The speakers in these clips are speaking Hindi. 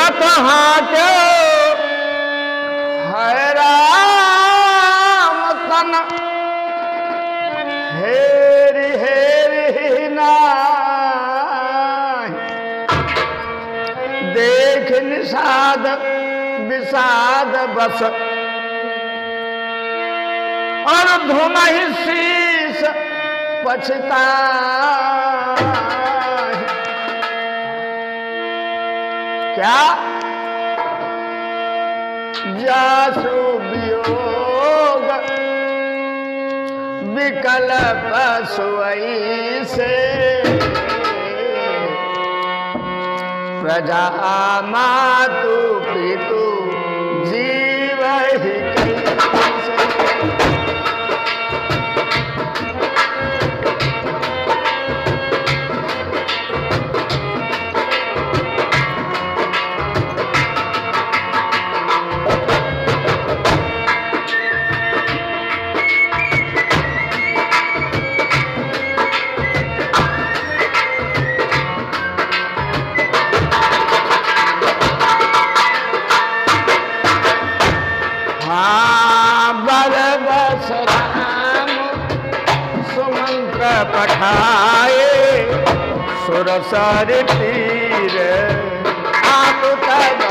रथ हाक्यो है राम तन हेरी हेरी नाहि देख निषाद विषाद बस और धुमहि शीस पछताहि। क्या जासु वियोग विकल पशुई से प्रजा मातु पितु जीव ही कैसे। पठाए सुरसर तीर आप तबाए।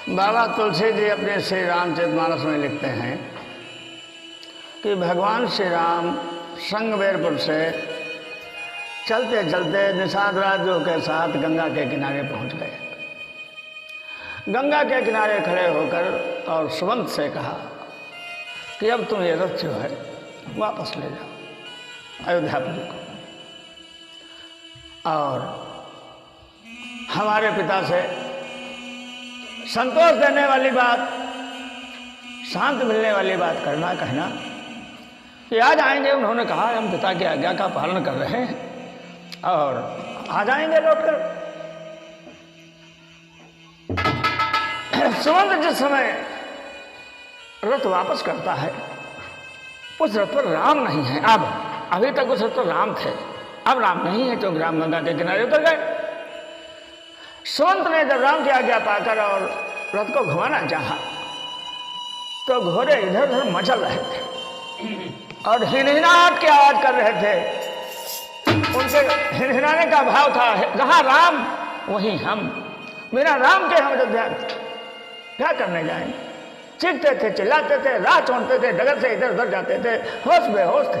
बाबा तुलसी जी अपने श्री रामचरितमानस में लिखते हैं कि भगवान श्री राम संगमेरपुर से चलते चलते निषाद राज्यों के साथ गंगा के किनारे पहुंच गए। गंगा के किनारे खड़े होकर और सुमंत से कहा कि अब तुम ये रथ जो है वापस ले जाओ अयोध्यापुरी को, और हमारे पिता से संतोष देने वाली बात, शांत मिलने वाली बात कहना कि आ जाएंगे। उन्होंने कहा हम पिता की आज्ञा का पालन कर रहे हैं और आ जाएंगे लौटकर। सुमंत जिस समय रथ वापस करता है उस रथ पर राम नहीं है। अब अभी तक उस रथ पर राम थे, अब राम नहीं है क्योंकि राम गंगा के किनारे उतर गए। सुमंत ने जब राम की आज्ञा पाकर और रथ को घुमाना चाहा तो घोड़े इधर उधर मचल रहे थे और हिनहिनाहट की आवाज कर रहे थे। उनके हिनहिनाने का भाव था जहां राम वहीं हम, बिना राम के हम अयोध्या क्या करने जाएंगे। चीखते थे, चिल्लाते थे, राह छोड़ते थे, डगर से इधर उधर जाते थे, होश बेहोश थे।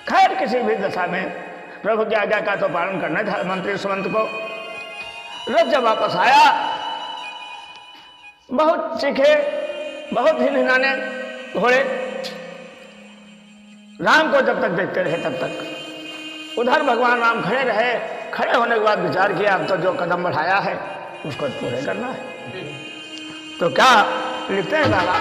खैर किसी भी दशा में प्रभु की आज्ञा का तो पालन करना था मंत्री सुमंत को। रथ जब वापस आया बहुत चीखे, बहुत हिनहिनाने घोड़े। राम को जब तक देखते रहे तब तक उधर भगवान राम खड़े रहे। खड़े होने के बाद विचार किया अब तो जो कदम बढ़ाया है उसको पूरे करना है। तो क्या लिखते हैं बाबा,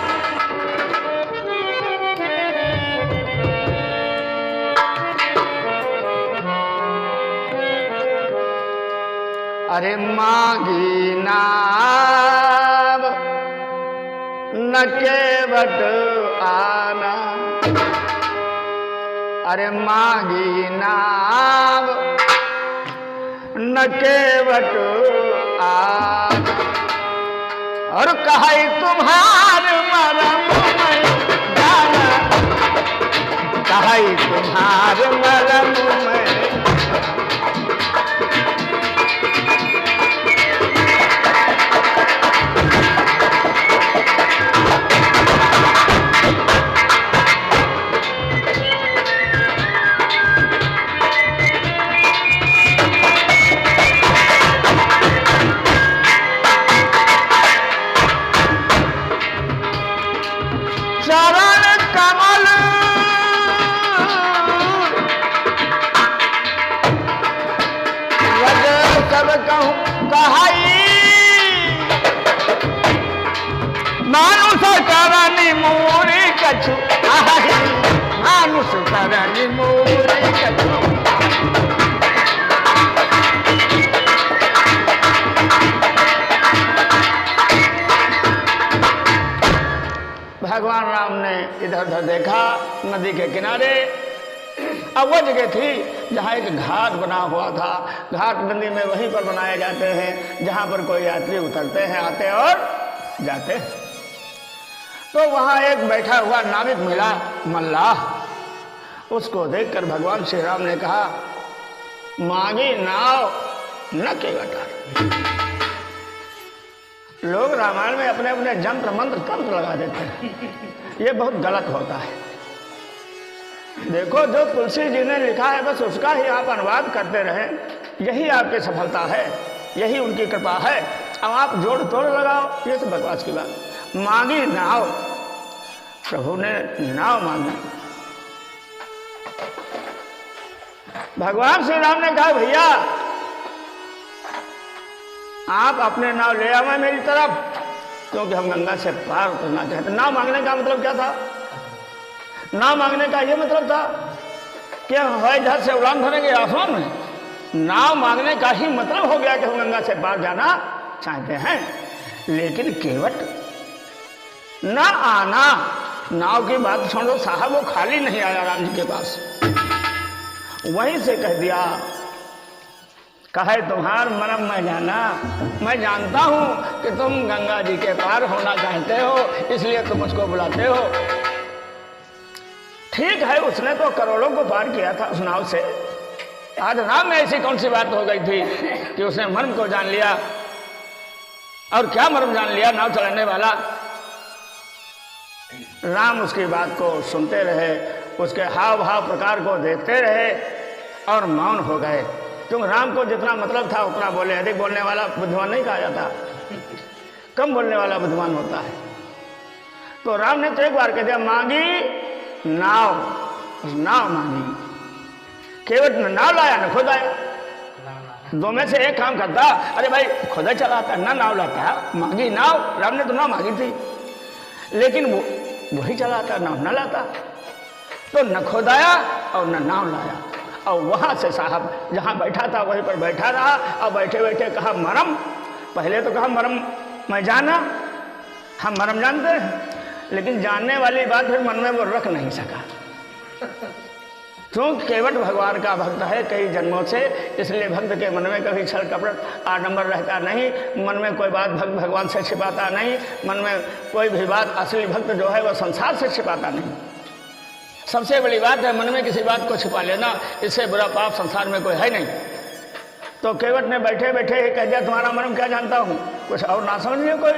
अरे मांगी नाम न केवट आना, अरे मांगी नाम न केवट आना, और कहे तुम्हार मरम में जाना, कहे तुम्हार मरम में। मानुष करनी धरनी मूरी कछो। भगवान राम ने इधर उधर देखा, नदी के किनारे अब वो जगह थी जहाँ एक घाट बना हुआ था। घाट नदी में वहीं पर बनाए जाते हैं जहाँ पर कोई यात्री उतरते हैं, आते और जाते हैं। तो वहाँ एक बैठा हुआ नाविक मिला, मल्लाह। उसको देखकर भगवान श्री राम ने कहा, मांगी नाव न केवट। लोग रामायण में अपने अपने जंत्र मंत्र तंत्र लगा देते हैं, ये बहुत गलत होता है। देखो, जो तुलसी जी ने लिखा है बस उसका ही आप अनुवाद करते रहें, यही आपकी सफलता है, यही उनकी कृपा है। अब आप जोड़ तोड़ लगाओ, ये तो बकवास की बात। मांगी नाव, प्रभु ने नाव मांगी। भगवान श्री राम ने कहा, भैया आप अपने नाव ले आवे मेरी तरफ, क्योंकि हम गंगा से पार उतरना चाहते। नाव मांगने का मतलब क्या था? नाव मांगने का ये मतलब था कि हम हवाई जहाज से उड़ान भरेंगे आसमान में। नाव मांगने का ही मतलब हो गया कि हम गंगा से पार जाना चाहते हैं। लेकिन केवट न आना, नाव की बात छोड़ो साहब, वो खाली नहीं आया राम जी के पास। वहीं से कह दिया, कहे तुम्हार मरम मैं जाना, मैं जानता हूं कि तुम गंगा जी के पार होना चाहते हो, इसलिए तुम उसको बुलाते हो। ठीक है, उसने तो करोड़ों को पार किया था उस नाव से। आज राम में ऐसी कौन सी बात हो गई थी कि उसने मर्म को जान लिया? और क्या मर्म जान लिया नाव चलाने वाला? राम उसकी बात को सुनते रहे, उसके हाव भाव प्रकार को देखते रहे और मौन हो गए। क्योंकि राम को जितना मतलब था उतना बोले। अधिक बोलने वाला बुद्धिमान नहीं कहा जाता, कम बोलने वाला बुद्धिमान होता है। तो राम ने तो एक बार कह दिया, मांगी नाव, नाव मांगी। केवट ने नाव लाया न खुद आया। दो में से एक काम करता, अरे भाई खुद ही चलाता ना नाव लाता। मांगी नाव, राम ने तो नाव मांगी थी, लेकिन वो वही चलाता, नाव न लाता। तो न खुद आया और न नाव लाया। और वहां से साहब जहां बैठा था वहीं पर बैठा रहा। और बैठे बैठे कहा मरम। पहले तो कहा मरम मैं जाना, हम मरम जानते हैं, लेकिन जानने वाली बात फिर मन में वो रख नहीं सका। क्योंकि केवट भगवान का भक्त है कई जन्मों से, इसलिए भक्त के मन में कभी छल कपट आडंबर रहता नहीं। मन में कोई बात भक्त भगवान से छिपाता नहीं। मन में कोई भी बात असली भक्त जो है वह संसार से छिपाता नहीं। सबसे बड़ी बात है मन में किसी बात को छिपा लेना, इससे बुरा पाप संसार में कोई है नहीं। तो केवट ने बैठे बैठे ही कह दिया, तुम्हारा मर्म क्या जानता हूँ। कुछ और ना समझिए कोई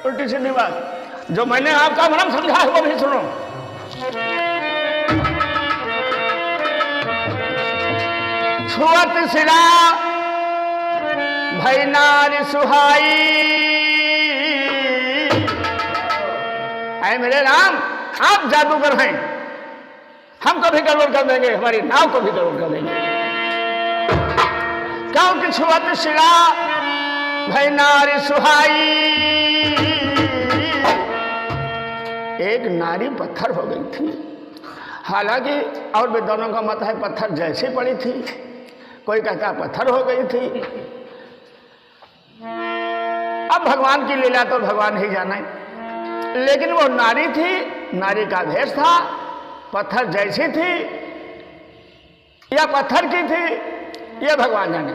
उल्टी सीधी बात, जो मैंने आपका मर्म समझा है वो भी सुनो। छुअत सिरा भई नारी सुहाई। ऐ मेरे राम, आप जादूगर हैं, हम को भी गड़बड़ कर देंगे, हमारी नाव को भी गड़बड़ कर देंगे। क्योंकि छुअत सिरा भई नारी सुहाई। एक नारी पत्थर हो गई थी। हालांकि और विद्वानों का मत है पत्थर जैसी पड़ी थी, कोई कहता पत्थर हो गई थी। अब भगवान की लीला तो भगवान ही जाने, लेकिन वो नारी थी, नारी का भेष था, पत्थर जैसी थी या पत्थर की थी ये भगवान जाने।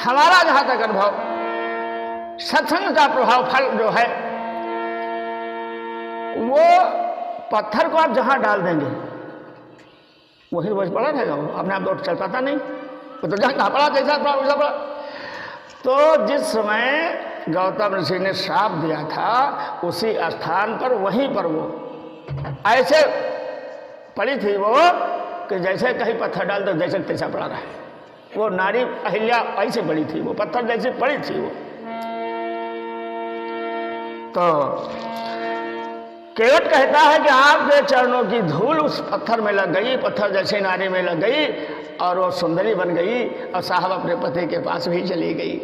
हमारा जहां तक अनुभव, सत्संग का प्रभाव फल जो है वो पत्थर को आप जहां डाल देंगे वही रोज पड़ा रहेगा, वो अपने आप तो चल पाता नहीं, वो तो जहां पड़ा जैसा पड़ा वैसा पड़ा। तो जिस समय गौतम ऋषि ने श्राप दिया था उसी स्थान पर वहीं पर वो ऐसे पड़ी थी वो कि जैसे कहीं पत्थर डाल दो जैसे तैसा पड़ा रहा। वो नारी अहिल्या ऐसी पड़ी थी, वो पत्थर जैसी पड़ी थी वो। तो केवट कहता है कि आपके चरणों की धूल उस पत्थर में लग गई, पत्थर जैसी नारी में लग गई और वो सुंदरी बन गई और साहब अपने पति के पास भी चली गई।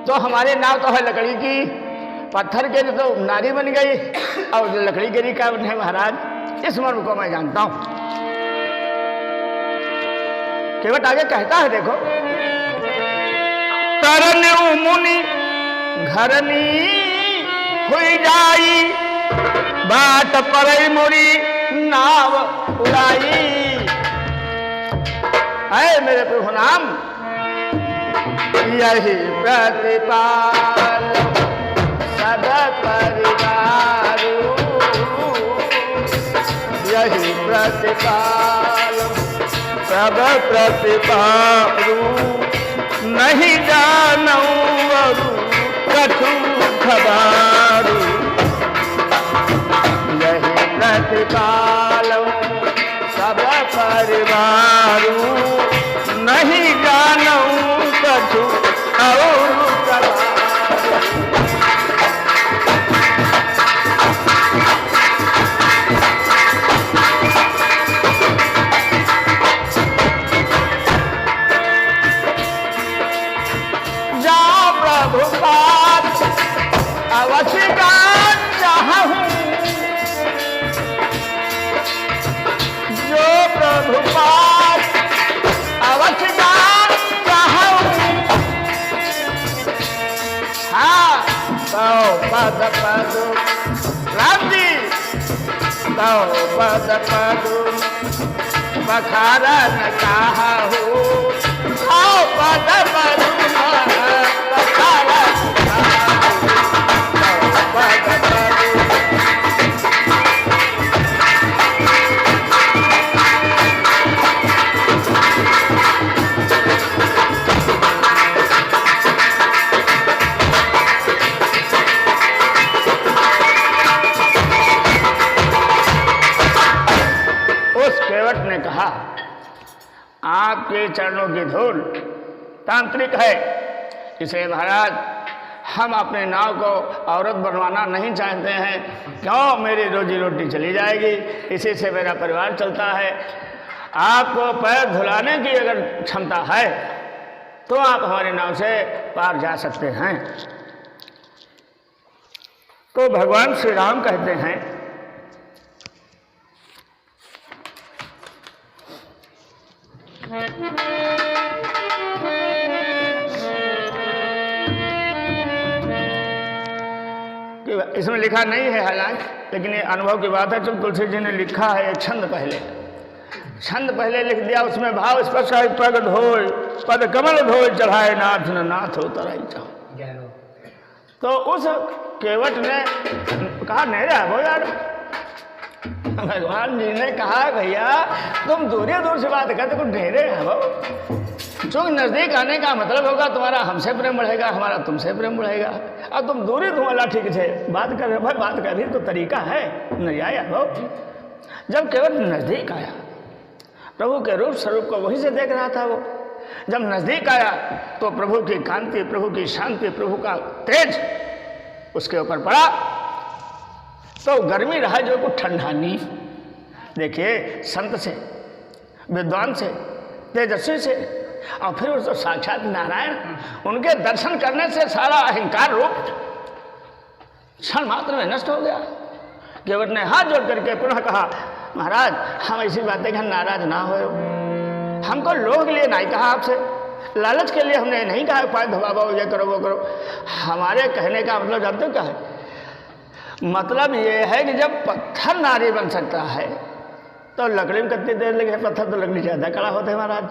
तो हमारे नाव तो है लकड़ी की, पत्थर के तो नारी बन गई और लकड़ी गिरी का बने महाराज। इस मर्म को मैं जानता हूँ। केवट आगे कहता है, देखो, तरन्यु मुनि घरनी हुई जाई, बाट परई मुरी नाव उड़ाई। है मेरे प्रभु नाम यही प्रतिपाल सब परिवार, यही प्रतिपाल सब प्रतिपालू, नहीं जानू अरु कछु खबारू, यही प्रतिपालू सब परिवारू, नहीं जानू कछु और खबारू। अवश्य गान चाहूं, जो प्रभु पास अवश्य गान चाहूं। हाँ, तो पद पदु राम जी, तो पद पदु बखारन चाहूं, तो पद पदु बखारन ने कहा, आपके चरणों की धूल तांत्रिक है, इसलिए महाराज हम अपने नाव को औरत बनवाना नहीं चाहते हैं। क्यों? मेरी रोजी रोटी चली जाएगी, इसी से मेरा परिवार चलता है। आपको पैर धुलाने की अगर क्षमता है तो आप हमारी नाव से पार जा सकते हैं। तो भगवान श्री राम कहते हैं, इसमें लिखा नहीं है हालांकि, लेकिन ये अनुभव की बात है। तो तुलसी जी ने लिखा है एक छंद पहले लिख दिया, उसमें भाव स्पष्ट है, पग धोय पद कमल धोय चढ़ाए नाथ न नाथ हो तराई चाहो। तो उस केवट ने कहा, नहीं रहा वो यार, भगवान जी ने कहा, भैया तुम दूर से बात करते, कुछ ढेरे है वो, जो नजदीक आने का मतलब होगा तुम्हारा हमसे प्रेम बढ़ेगा, हमारा तुमसे प्रेम बढ़ेगा। अब तुम दूरी धुआला ठीक से बात कर रहे, भाई बात करने तो तरीका है, नहीं आया वो। जब केवल नजदीक आया, प्रभु के रूप स्वरूप को वहीं से देख रहा था वो। जब नजदीक आया तो प्रभु की कांति, प्रभु की शांति, प्रभु का तेज उसके ऊपर पड़ा, तो गर्मी रहा जो कुछ ठंडा नहीं। देखिए, संत से, विद्वान से, तेजस्वी से, और फिर उस तो साक्षात नारायण, उनके दर्शन करने से सारा अहंकार रूप क्षण मात्र में नष्ट हो गया। केवट ने हाथ जोड़ करके पुनः कहा, महाराज हम ऐसी बातें कि नाराज ना हो, हमको लोभ के लिए नहीं कहा, आपसे लालच के लिए हमने नहीं कहा पाए धबाओ, ये करो वो करो। हमारे कहने का मतलब जानते क्या है? मतलब ये है कि जब पत्थर नारी बन सकता है तो लकड़ी में कितनी देर लगे? पत्थर तो लकड़ी ज़्यादा कड़ा होता है महाराज।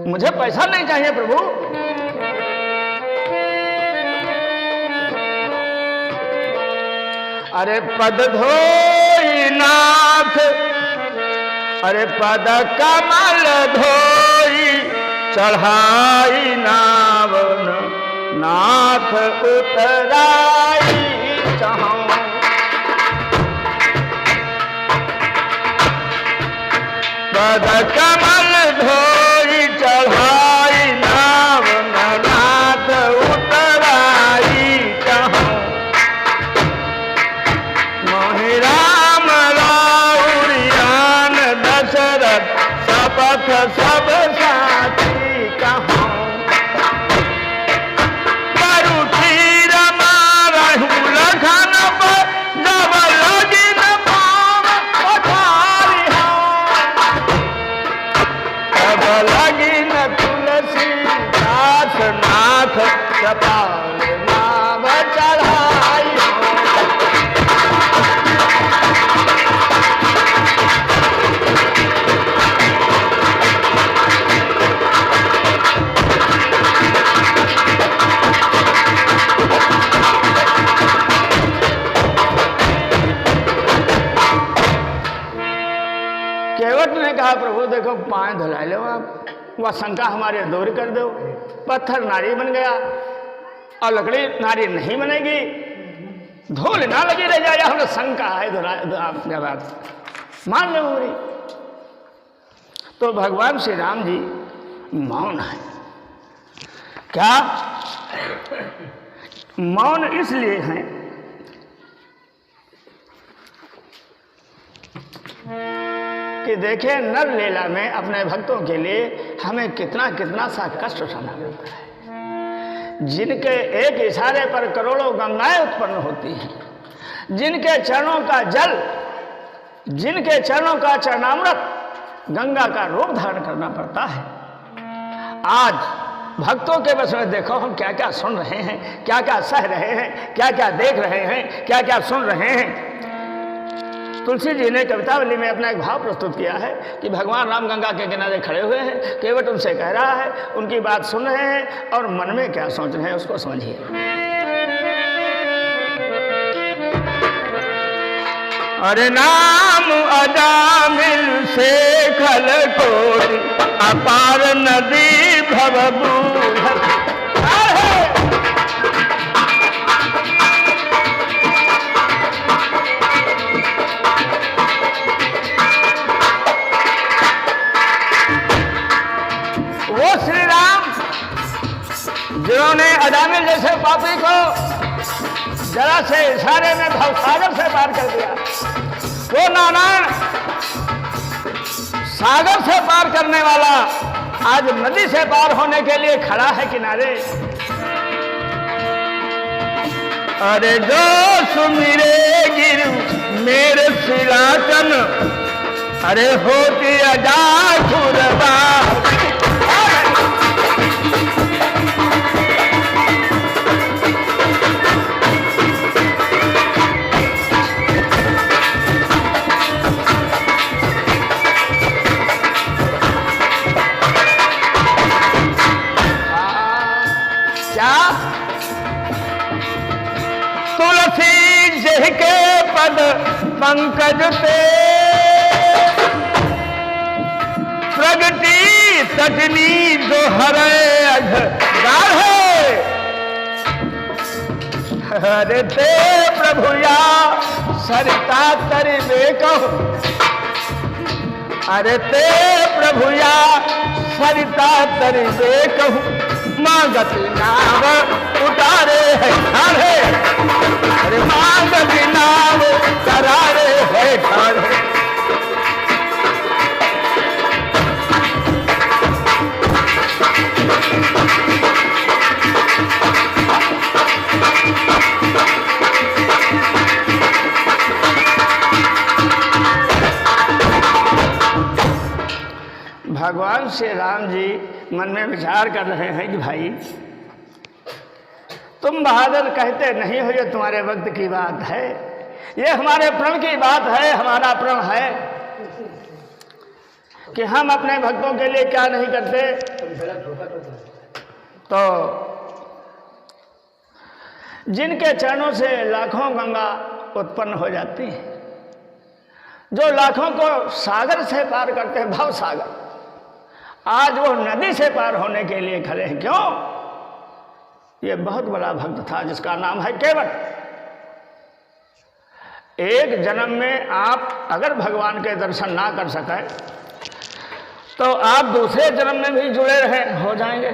मुझे पैसा नहीं चाहिए प्रभु, अरे पद धोई नाथ, अरे पद कमल धोई चढ़ाई नाव नाथ उतराई चाहूं। पद कमल धोई चढ़ाई नाव नाथ उतराई चाहूं। मोहि राम राउरियान दशरथ शपथ सब साथी कहूं। करु तीर मारहु लखन पर जब लगिन पाव पठारी हूँ। कहा प्रभु देखो पाँव धुला लो आप, वह शंका हमारे दूर कर दो। पत्थर नारी बन गया और लकड़ी नारी नहीं बनेगी, धूल ना लगी रह जाए, हमने शंका है आप बात मान लो मेरी। तो भगवान श्री राम जी मौन है। क्या मौन इसलिए हैं कि देखें नर लीला में अपने भक्तों के लिए हमें कितना कितना सा कष्ट उठाना पड़ता है। जिनके एक इशारे पर करोड़ों गंगाएं उत्पन्न होती हैं, जिनके चरणों का जल, जिनके चरणों का चरणामृत गंगा का रूप धारण करना पड़ता है। आज भक्तों के बस में देखो हम क्या क्या सुन रहे हैं, क्या क्या सह रहे हैं, क्या क्या देख रहे हैं, क्या क्या सुन रहे हैं। तुलसी जी ने कवितावली में अपना एक भाव प्रस्तुत किया है कि भगवान राम गंगा के किनारे खड़े हुए हैं, केवट उनसे कह रहा है, उनकी बात सुन रहे हैं और मन में क्या सोच रहे हैं उसको समझिए। अरे नाम अजामिल से खल कोटि अपार नदी भवबूढ़। वो श्री राम जिन्होंने अजामिल जैसे पापी को जरा से इशारे में भवसागर से पार कर दिया, वो नारायण सागर से पार करने वाला आज नदी से पार होने के लिए खड़ा है किनारे। अरे जो सुमिरे गिर मेरे सिलाचन, अरे होती अजा खुरबा। के पद पंकज से प्रगति तटनी दोहरे गाढ़े। अरे ते प्रभुया सरिता तरिबे कहो, अरे ते प्रभुया सरिता तरिबे कहूँ, माँ गति नाव उतारे है ठाढ़े। अरे माँ गति नाव करारे है ठाढ़े। भगवान श्री राम जी मन में विचार कर रहे हैं कि भाई तुम बहादुर कहते नहीं हो, ये तुम्हारे वक्त की बात है, ये हमारे प्रण की बात है। हमारा प्रण है कि हम अपने भक्तों के लिए क्या नहीं करते। तो जिनके चरणों से लाखों गंगा उत्पन्न हो जाती है, जो लाखों को सागर से पार करते हैं, भव सागर, आज वो नदी से पार होने के लिए खड़े हैं। क्यों? ये बहुत बड़ा भक्त था जिसका नाम है केवट। एक जन्म में आप अगर भगवान के दर्शन ना कर सके तो आप दूसरे जन्म में भी जुड़े रहे हो जाएंगे,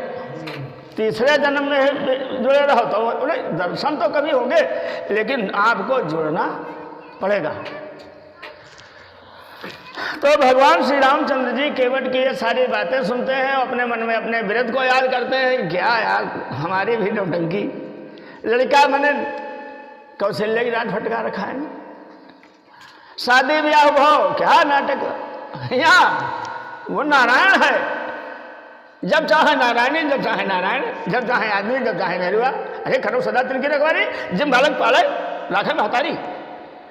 तीसरे जन्म में भी जुड़े रहो तो दर्शन तो कभी होंगे, लेकिन आपको जुड़ना पड़ेगा। तो भगवान श्री रामचंद्र जी केवट की ये सारी बातें सुनते हैं, अपने मन में अपने विरध को याद करते हैं। क्या यार, हमारी भी नौटंकी लड़का मैंने कौशल्य की रात फटका रखा है, शादी ब्याह भाव क्या नाटक। यहाँ वो नारायण है, जब चाहे नारायणी, जब चाहे नारायण, जब चाहे आदमी, जब चाहे मेरुआ। अरे करो सदा तिनकी रखवारी, जिम बालक पाले राखे महतारी,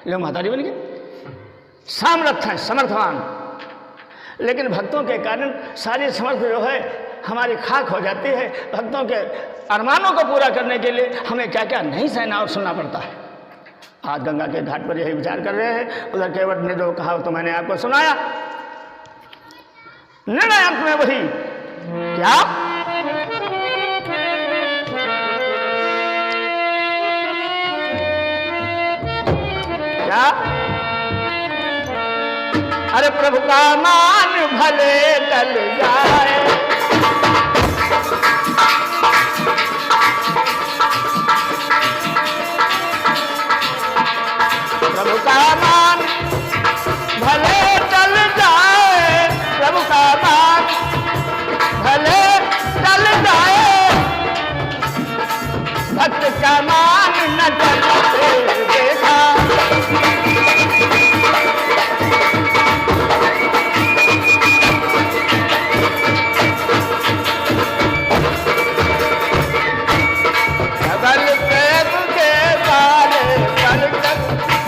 लो महतारी बन गई। सामर्थ है, समर्थवान, लेकिन भक्तों के कारण सारी समर्थ जो है हमारी खाक हो जाती है। भक्तों के अरमानों को पूरा करने के लिए हमें क्या क्या नहीं सहना और सुनना पड़ता है। आज गंगा के घाट पर यही विचार कर रहे हैं। उधर केवट ने जो कहा तो मैंने आपको सुनाया। निर्णय अंत में वही क्या क्या अरे प्रभु का मान भले टल जाए, प्रभु का मान भले टल जाए, प्रभु का मान भले टल जाए, भक्त का मान न टलते देखा।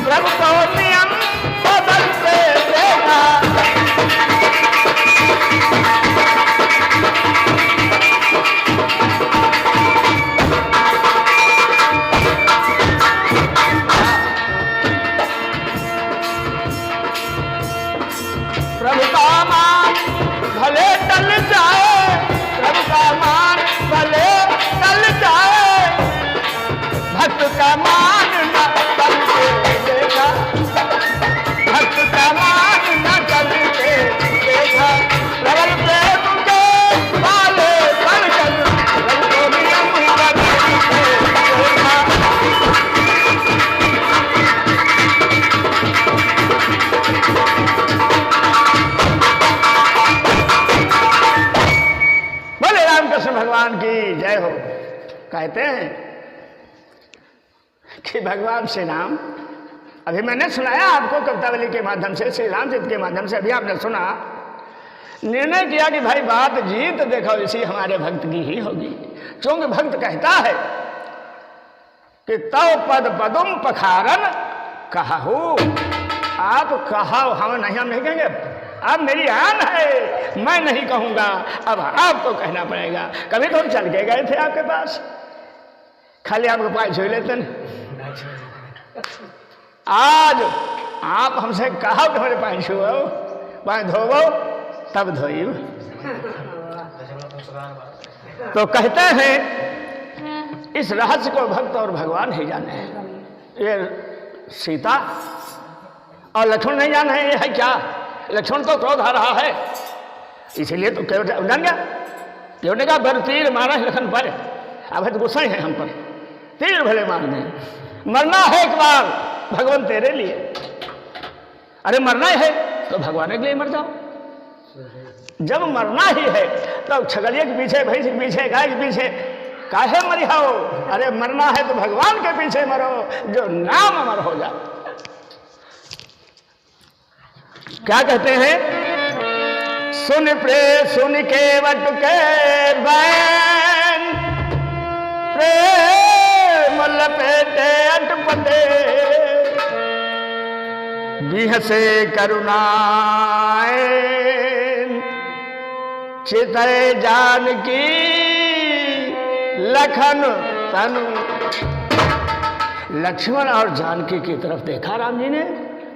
प्रभु को नियम बदलते देखा, प्रभु का मान भले टल जाए, प्रभु का मान भले टल जाए, भक्त का मान न टलते देखा, भक्त का मान न टलते देखा। प्रबल प्रेम के वाले पर चल, प्रभु को नियम बदलते देखा। बोले रामकृष्ण भगवान की जय हो। कहते हैं कि भगवान श्री राम, अभी मैंने सुनाया आपको कवितावली के माध्यम से, श्री रामचरित्र के माध्यम से, अभी आपने सुना, निर्णय किया कि भाई बात जीत देखो इसी हमारे भक्त की ही होगी। क्योंकि भक्त कहता है कि तव पद पदुम पखारन कहू, आप कहो, हम नहीं कहेंगे, अब मेरी आन है, मैं नहीं कहूंगा, अब आपको कहना पड़ेगा। कभी तो हम चल के गए थे आपके पास, खाली आपको पाए छू लेते न। आज आप हमसे कहो कि मेरे पाए छुओ, पाए धोवो, तब धोई। तो कहते हैं इस रहस्य को भक्त और भगवान ही जाने हैं। ये सीता और लक्ष्मण नहीं जाने हैं। ये है क्या? लक्ष्मण को क्रोध आ रहा है, इसीलिए तो केवट जान गया। केवट ने कहा बर तीर मारा है लखन पर, अब तो गुस्सा है हम पर, तीर भले मार दें, मरना है एक बार भगवान तेरे लिए। अरे मरना है तो भगवान के लिए मर जाओ। जब मरना ही है तो छगलिया के पीछे, भैंस के पीछे, गाय के पीछे काहे मरिहाओ? अरे मरना है तो भगवान के पीछे मरो, जो नाम अमर हो जाए। क्या कहते हैं? सुन केवट के बैन, प्रेम लपेटे अटपटे, बिहसे करुणाए, चितय जानकी लखन तनु। लक्ष्मण और जानकी की तरफ देखा राम जी ने,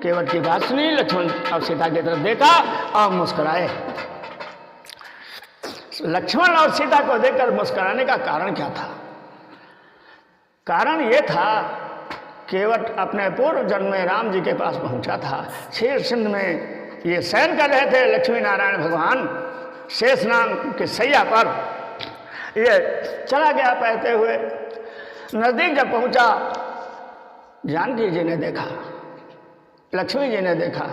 केवट की बात सुनी, लक्ष्मण और सीता की तरफ देखा और मुस्कुराए। लक्ष्मण और सीता को देखकर मुस्कुराने का कारण क्या था? कारण यह था, केवट अपने पूर्व जन्म में राम जी के पास पहुंचा था। शेर सिंध में ये शयन कर रहे थे लक्ष्मी नारायण भगवान, शेष नाम के सैया पर। ये चला गया पैते हुए, नजदीक जब पहुंचा, जानकी जी ने देखा, लक्ष्मी जी ने देखा,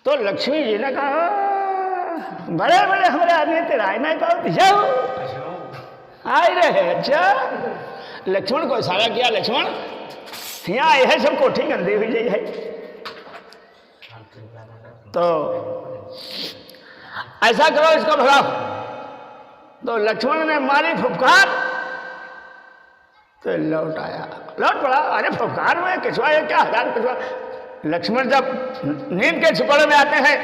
तो लक्ष्मी जी ने कहा बड़े बड़े हमारे आदमी तेरा नहीं पाओ, जाओ आए रहे। अच्छा, लक्ष्मण को इशारा किया, लक्ष्मण यहाँ आए है, सब कोठी गंदी हुई है। तो ऐसा करो, इसको भगाओ। तो लक्ष्मण ने मारी फुफकार, तो लौट आया, लौट पड़ा। अरे फुफकार में किचवा है क्या, हजार किचवा। लक्ष्मण जब नींद के छिपड़े में आते हैं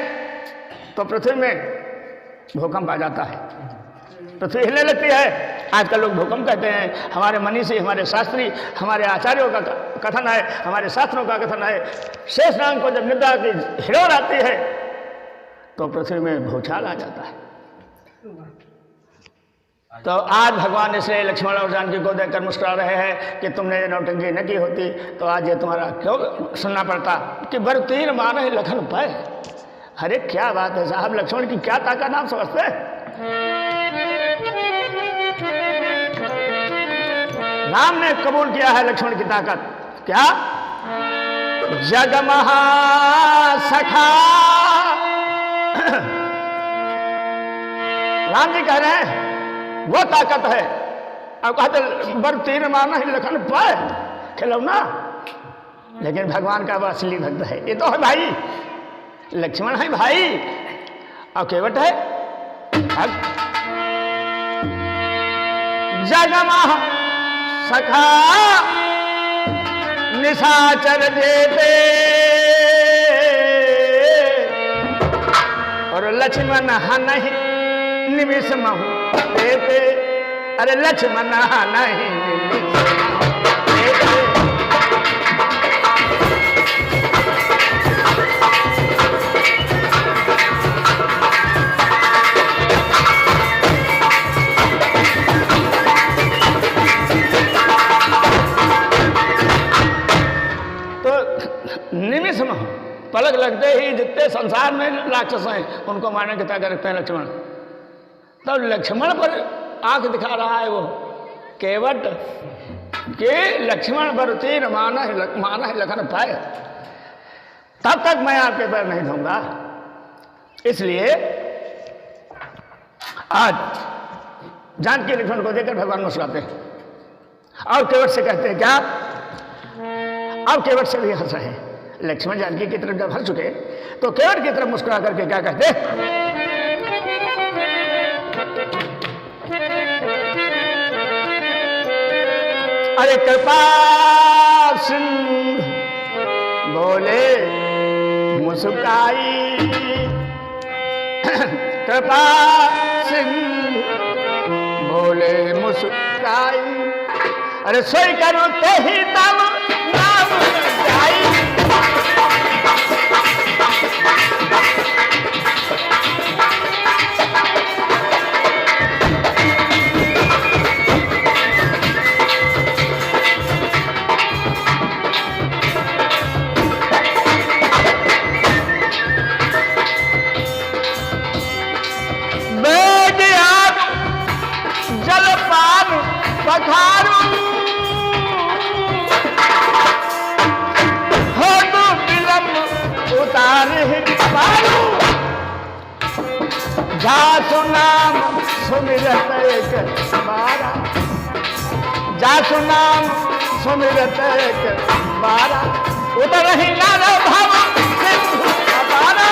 तो पृथ्वी में भूकंप आ जाता है, पृथ्वी हिलने लगती है। आजकल लोग भूकंप कहते हैं, हमारे मनीषी, हमारे शास्त्री, हमारे आचार्यों का कथन है, हमारे शास्त्रों का कथन है, शेष नाग को जब निद्रा की हिलोर आती है तो पृथ्वी में भूचाल आ जाता है। तो आज भगवान इसलिए लक्ष्मण और जानकी को देखकर मुस्कुरा रहे हैं कि तुमने ये नौटंकी न की होती तो आज ये तुम्हारा क्यों सुनना पड़ता कि बर तीर मारे लखन पाए। अरे क्या बात है साहब, लक्ष्मण की क्या ताकत आप समझते हैं? राम ने कबूल किया है लक्ष्मण की ताकत। क्या? जग महासखा। राम जी कह रहे हैं वो ताकत है। अब कहते बर तीर मारना ही लखन पाए खिलौना, लेकिन भगवान का वो असली भक्त है। ये तो है भाई, लक्ष्मण है भाई और केवट है भक्त। जग महासखा निशाचर देते और लक्ष्मण नहीं निमिष महु देते। अरे लक्ष्मण नहीं निमिष देते। तो निमिष महु पलक लगते ही जितने संसार में राक्षस हैं उनको मारने की ताकत रखते हैं लक्ष्मण। तो लक्ष्मण पर आंख दिखा रहा है वो केवट कि लक्ष्मण पर तीर माना है लखन पाए, तब तक मैं आपके पैर नहीं धोऊंगा। इसलिए आज जानकी लक्ष्मण को देखकर भगवान मुस्कुराते हैं और केवट से कहते हैं क्या? अब केवट से भी हंस रहे हैं। लक्ष्मण जानकी की तरफ जब हंस चुके तो केवट की तरफ मुस्कुरा करके क्या कहते हैं? अरे कृपा सिंधु बोले मुस्काई, कृपा सिंधु बोले मुस्काई। अरे सोई करो ते ही तब नाम जाई। पखारू हो तो विलंब उतारे पारू। जासु नाम सुमिरत एक बारा, जासु नाम सुमिरत एक बारा। उतर ही नार भव सिंधु अपारा।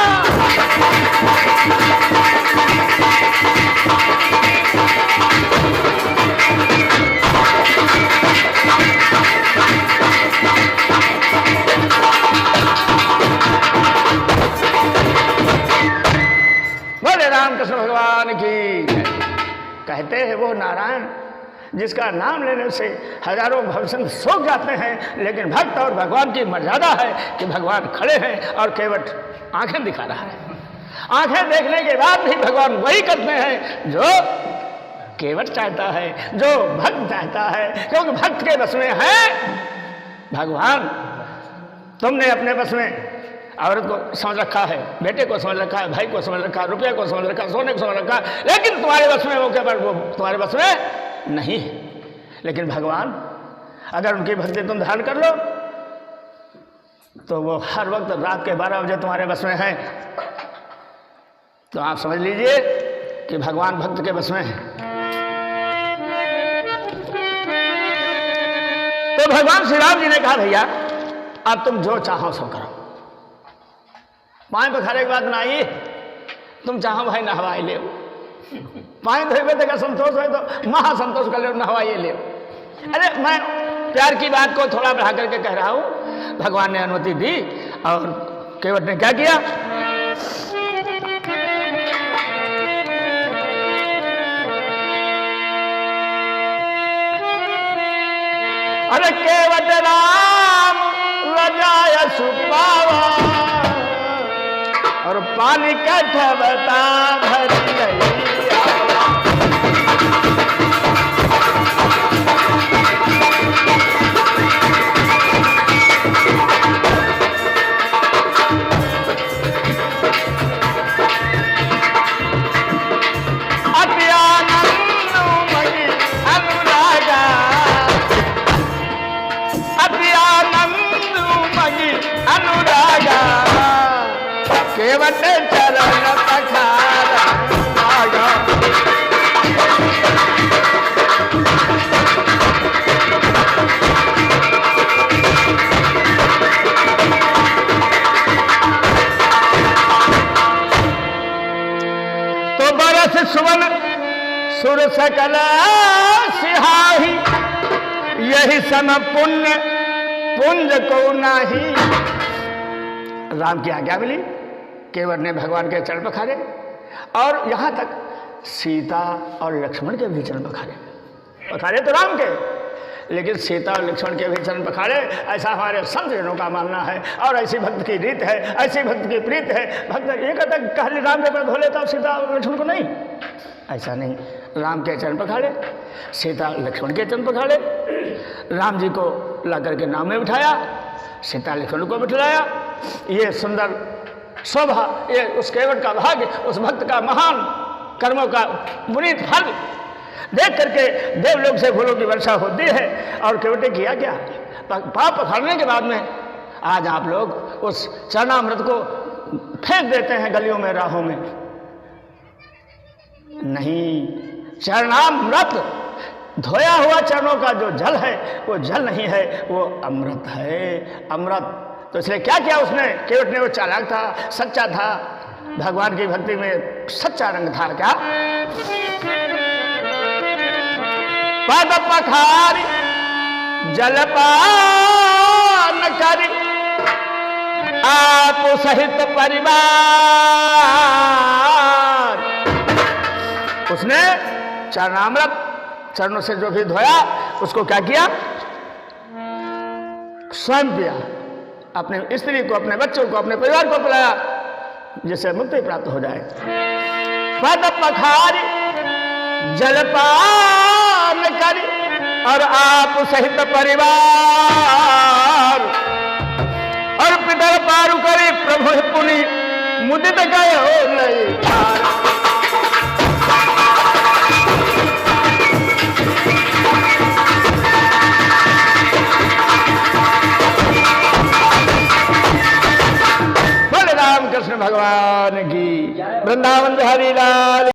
बोले रामकृष्ण भगवान की। कहते हैं वो नारायण जिसका नाम लेने से हजारों भवसंग सूख जाते हैं, लेकिन भक्त और भगवान की मर्यादा है कि भगवान खड़े हैं और केवट आंखें दिखा रहा है। आंखें देखने के बाद भी भगवान वही करते हैं जो केवट चाहता है, जो भक्त चाहता है, क्योंकि भक्त के बस में है भगवान। तुमने अपने बस में औरत को समझ रखा है, बेटे को समझ रखा है, भाई को समझ रखा है, रुपये को समझ रखा है, सोने को समझ रखा है, लेकिन तुम्हारे बस में वो क्या वो तुम्हारे बस में नहीं है। लेकिन भगवान अगर उनकी भक्ति तुम धारण कर लो तो वो हर वक्त रात के 12 बजे तुम्हारे बस में है। तो आप समझ लीजिए कि भगवान भक्त के बस में है। तो भगवान श्री राम जी ने कहा भैया अब तुम जो चाहो सो करो। पानी पखारे के बाद बनाइए, तुम चाहो भाई नहवाई ले, पानी धोए तो का संतोष है तो महासंतोष कर ले, नहवाइए ले। अरे मैं प्यार की बात को थोड़ा बढ़ा करके कह रहा हूं। भगवान ने अनुमति दी और केवट ने क्या किया? अरे केवट राम रजाय सुपावा और पानी कठबता भरी लैया। केवट चरण पखारा तो बरस सुवन सुर सकल सिहाही, यही सम पुण्य पुंज को नाही। राम की आज्ञा मिली, केवट ने भगवान के चरण पखारे और यहां तक सीता और लक्ष्मण के भी चरण पखारे तो राम के, लेकिन सीता और लक्ष्मण के भी चरण पखारे। ऐसा हमारे संत जनों का मानना है और ऐसी भक्त की रीत है, ऐसी भक्त की प्रीत है। भक्त एक तक कहले राम के पैर धो लेता और सीता और लक्ष्मण को नहीं, ऐसा नहीं। राम के चरण पखारे, सीता लक्ष्मण के चरण पखारे, राम जी को ला करके नाम में बिठाया, सीता लक्ष्मण को बिठाया। ये सुंदर शोभा, ये उस केवट का भाग्य, उस भक्त का महान कर्मों का पुनीत फल देख करके देवलोक से फूलों की वर्षा होती है। और केवट ने किया क्या? पाप पखाड़ने के बाद में आज आप लोग उस चरणामृत को फेंक देते हैं गलियों में, राहों में। नहीं, चरणामृत धोया हुआ चरणों का जो जल है वो जल नहीं है, वो अमृत है, अमृत। तो इसलिए क्या किया उसने? केवट ने, वो चालाक था, सच्चा था, भगवान की भक्ति में सच्चा रंग था। क्या? पद पखारी जलपान करी आप सहित परिवार। उसने चरणामृत चरणों से जो भी धोया उसको क्या किया? स्वयं पिया, अपने स्त्री को, अपने बच्चों को, अपने परिवार को पिलाया, जिससे मुक्ति प्राप्त हो जाए। पद पखारी जलपान करी और आप सहित परिवार, और पितर पारु करी प्रभु पुनि मुदित गयो लय। कृष्ण भगवान की, वृंदावन बिहारी लाल।